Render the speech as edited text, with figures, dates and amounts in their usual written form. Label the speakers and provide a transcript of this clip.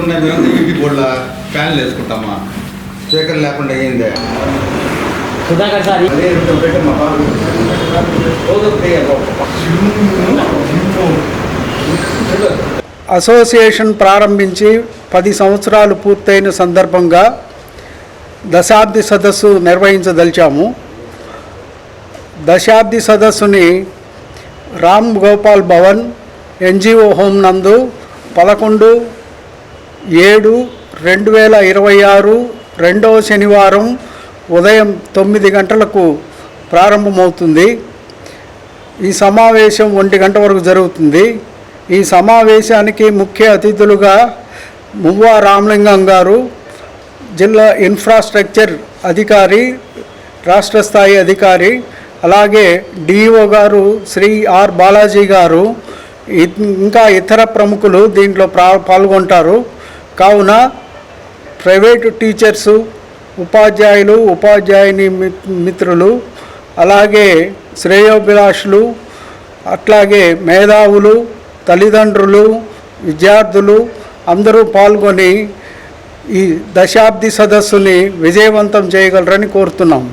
Speaker 1: ఉన్నాయి మీరంతా యూపీ బోర్డుల ఫ్యాన్లు వేసుకుంటామా స్పీకర్ లేకుండా అయ్యిందే
Speaker 2: సుధాకర్ సార్
Speaker 3: అసోసియేషన్ ప్రారంభించి 10 సంవత్సరాలు పూర్తయిన సందర్భంగా దశాబ్ది సదస్సు నిర్వహించదలిచాము. దశాబ్ది సదస్సుని రామ్ గోపాల్ భవన్ ఎన్జిఓ హోమ్ నందు 11/7/2026 రెండవ శనివారం ఉదయం 9 గంటలకు ప్రారంభమవుతుంది. ఈ సమావేశం 1 గంట వరకు జరుగుతుంది. ఈ సమావేశానికి ముఖ్య అతిథులుగా మువ్వా రామలింగం గారు, జిల్లా ఇన్ఫ్రాస్ట్రక్చర్ అధికారి, రాష్ట్ర స్థాయి అధికారి, అలాగే డిఈఓ గారు శ్రీ ఆర్ బాలాజీ గారు, ఇంకా ఇతర ప్రముఖులు దీంట్లో పాల్గొంటారు. కావున ప్రైవేటు టీచర్సు, ఉపాధ్యాయులు, ఉపాధ్యాయుని మిత్రులు, అలాగే శ్రేయోభిలాషులు, అట్లాగే మేధావులు, తల్లిదండ్రులు, విద్యార్థులు అందరూ పాల్గొని ఈ దశాబ్ది సదస్సుని విజయవంతం చేయగలరని కోరుతున్నాము.